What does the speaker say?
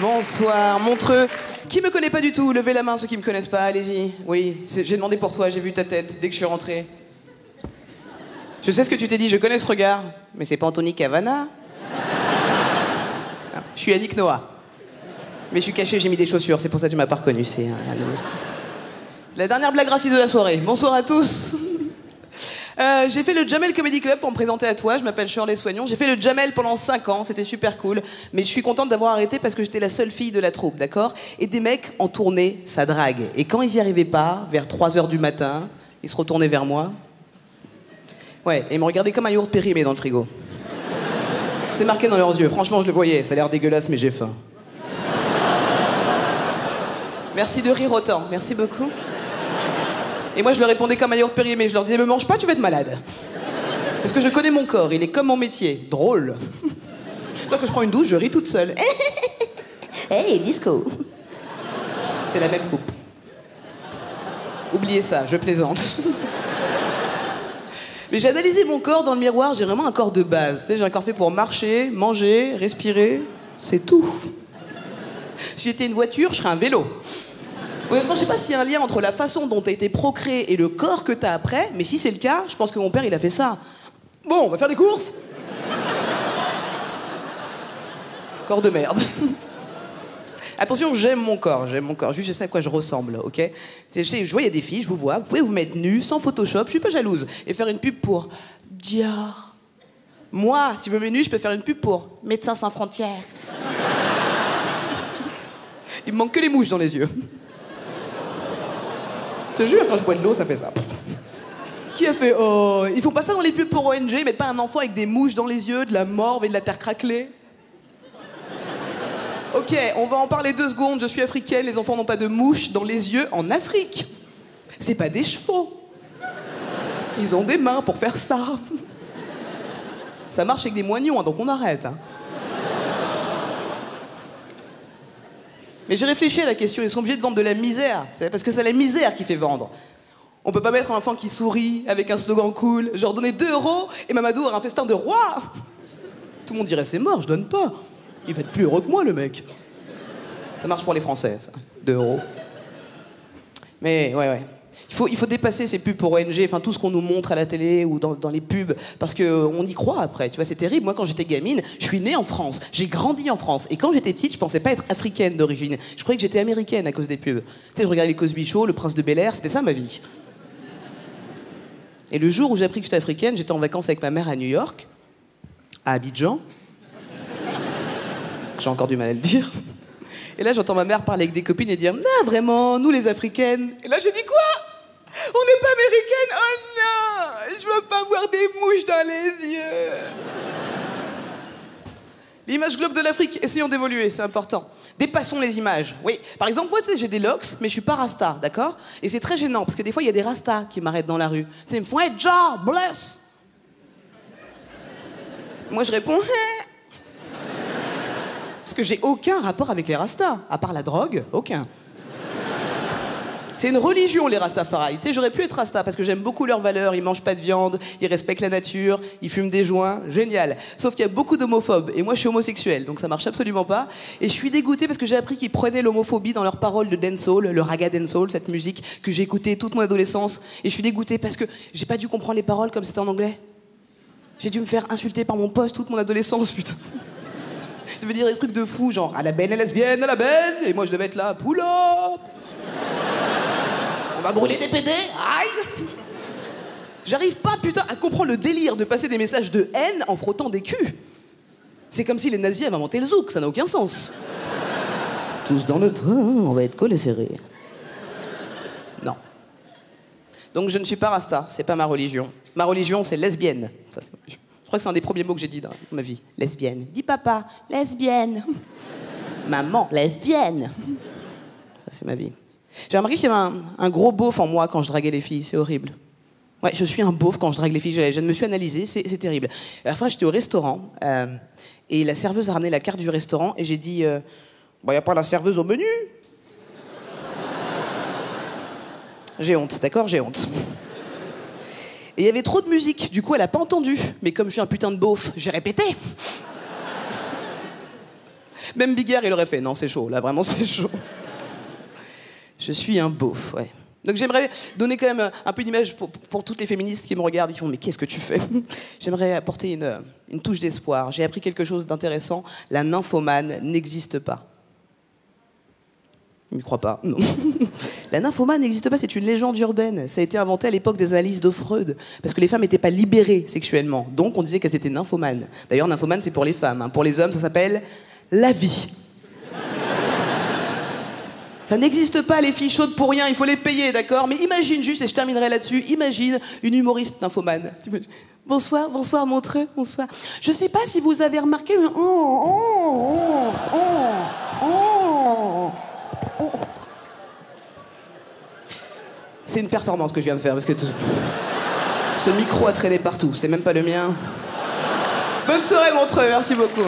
Bonsoir, Montreux. Qui me connaît pas du tout? Levez la main ceux qui me connaissent pas, allez-y. Oui, j'ai demandé pour toi, j'ai vu ta tête dès que je suis rentré. Je sais ce que tu t'es dit, je connais ce regard. Mais c'est pas Anthony Cavana. Non, je suis Yannick Noah. Mais je suis caché, j'ai mis des chaussures, c'est pour ça que tu m'as pas reconnu, c'est un host. C'est la dernière blague raciste de la soirée. Bonsoir à tous. J'ai fait le Jamel Comedy Club pour me présenter à toi, je m'appelle Shirley Soignon. J'ai fait le Jamel pendant 5 ans, c'était super cool. Mais je suis contente d'avoir arrêté parce que j'étais la seule fille de la troupe, d'accord? Et des mecs en tournée, ça drague. Et quand ils y arrivaient pas, vers 3h du matin, ils se retournaient vers moi. Ouais, et ils me regardaient comme un yaourt périmé dans le frigo. C'est marqué dans leurs yeux, franchement je le voyais, ça a l'air dégueulasse mais j'ai faim. Merci de rire autant, merci beaucoup. Et moi je leur répondais comme un yaourt périmé, je leur disais me mange pas, tu vas être malade. Parce que je connais mon corps, il est comme mon métier, drôle. Quand je prends une douche, je ris toute seule. Hey, disco. C'est la même coupe. Oubliez ça, je plaisante. Mais j'ai analysé mon corps dans le miroir, j'ai vraiment un corps de base. Tu sais, j'ai un corps fait pour marcher, manger, respirer, c'est tout. Si j'étais une voiture, je serais un vélo. Honnêtement, je sais pas s'il y a un lien entre la façon dont t'as été procréé et le corps que t'as après, mais si c'est le cas, je pense que mon père, il a fait ça. Bon, on va faire des courses. Corps de merde. Attention, j'aime mon corps, juste je sais à quoi je ressemble, ok? Je vois, il y a des filles, je vous vois, vous pouvez vous mettre nus, sans Photoshop, je suis pas jalouse, et faire une pub pour Dior. Moi, si je me mets nu, je peux faire une pub pour Médecins sans frontières. Il me manque que les mouches dans les yeux. Je te jure, quand je bois de l'eau, ça fait ça. Qui a fait oh, ils font pas ça dans les pubs pour ONG, ils mettent pas un enfant avec des mouches dans les yeux, de la morve et de la terre craquelée? Ok, on va en parler 2 secondes. Je suis africaine, les enfants n'ont pas de mouches dans les yeux en Afrique. C'est pas des chevaux. Ils ont des mains pour faire ça. Ça marche avec des moignons, hein, donc on arrête. Hein. Mais j'ai réfléchi à la question, ils sont obligés de vendre de la misère. Parce que c'est la misère qui fait vendre. On peut pas mettre un enfant qui sourit avec un slogan cool, genre donner 2 € et Mamadou aura un festin de roi. Tout le monde dirait c'est mort, je donne pas. Il va être plus heureux que moi, le mec. Ça marche pour les Français, ça. 2 €. Mais, ouais. Il faut dépasser ces pubs pour ONG, enfin, tout ce qu'on nous montre à la télé ou dans les pubs, parce qu'on y croit après, tu vois, c'est terrible. Moi, quand j'étais gamine, je suis née en France, j'ai grandi en France, et quand j'étais petite, je pensais pas être africaine d'origine. Je croyais que j'étais américaine à cause des pubs. Tu sais, je regardais les Cosby Show, Le Prince de Bel-Air, c'était ça ma vie. Et le jour où j'ai appris que j'étais africaine, j'étais en vacances avec ma mère à New York, à Abidjan. J'ai encore du mal à le dire. Et là, j'entends ma mère parler avec des copines et dire « Non, vraiment, nous les Africaines. » Et là, j'ai dit « Quoi? On n'est pas américaines? Oh non! Je veux pas voir des mouches dans les yeux. » L'image glauque de l'Afrique, essayons d'évoluer, c'est important. Dépassons les images. Oui, par exemple, moi, tu sais, j'ai des locks, mais je suis pas rasta, d'accord? Et c'est très gênant, parce que des fois, il y a des rastas qui m'arrêtent dans la rue. Tu sais, ils me font « Hey, Jah, bless! » Moi, je réponds « Hey! » Parce que j'ai aucun rapport avec les rastas, à part la drogue, aucun. C'est une religion, les Rastafari. Tu sais, j'aurais pu être rasta parce que j'aime beaucoup leurs valeurs. Ils mangent pas de viande, ils respectent la nature, ils fument des joints, génial. Sauf qu'il y a beaucoup d'homophobes et moi je suis homosexuel, donc ça marche absolument pas. Et je suis dégoûtée parce que j'ai appris qu'ils prenaient l'homophobie dans leurs paroles de dancehall, le raga dancehall, cette musique que j'ai écoutée toute mon adolescence. Et je suis dégoûtée parce que j'ai pas dû comprendre les paroles comme c'était en anglais. J'ai dû me faire insulter par mon pote toute mon adolescence, putain. Je devais dire des trucs de fou, genre à la benne, à la lesbienne, à la benne, et moi je devais être là, pull up. On va brûler des PD, aïe. J'arrive pas, putain, à comprendre le délire de passer des messages de haine en frottant des culs. C'est comme si les nazis avaient inventé le zouk, ça n'a aucun sens. Tous dans le train, on va être collés serrés. Non. Donc je ne suis pas rasta, c'est pas ma religion. Ma religion, c'est lesbienne. Ça, je crois que c'est un des premiers mots que j'ai dit dans ma vie. Lesbienne. Dis papa, lesbienne. Maman, lesbienne. Ça, c'est ma vie. J'ai remarqué qu'il y avait un gros beauf en moi quand je draguais les filles, c'est horrible. Ouais, je suis un beauf quand je drague les filles, je me suis analysé, c'est terrible. À la fin, j'étais au restaurant, et la serveuse a ramené la carte du restaurant, et j'ai dit, bon, y a pas la serveuse au menu? J'ai honte, d'accord, j'ai honte. Et il y avait trop de musique, du coup elle a pas entendu. Mais comme je suis un putain de beauf, j'ai répété. Même Bigard, il aurait fait, non c'est chaud, là vraiment c'est chaud. Je suis un beauf, ouais. Donc j'aimerais donner quand même un peu d'image pour toutes les féministes qui me regardent, qui font mais qu'est-ce que tu fais? J'aimerais apporter une touche d'espoir. J'ai appris quelque chose d'intéressant, la nymphomane n'existe pas. Il ne croit pas, non. La nymphomane n'existe pas, c'est une légende urbaine. Ça a été inventé à l'époque des analyses de Freud, parce que les femmes n'étaient pas libérées sexuellement. Donc on disait qu'elles étaient nymphomanes. D'ailleurs, nymphomane, c'est pour les femmes. Hein. Pour les hommes, ça s'appelle la vie. Ça n'existe pas, les filles chaudes pour rien, il faut les payer, d'accord? Mais imagine juste, et je terminerai là-dessus, imagine une humoriste nymphomane. Bonsoir, bonsoir Montreux, bonsoir. Je sais pas si vous avez remarqué... C'est une performance que je viens de faire, parce que ce micro a traîné partout, c'est même pas le mien. Bonne soirée Montreux, merci beaucoup.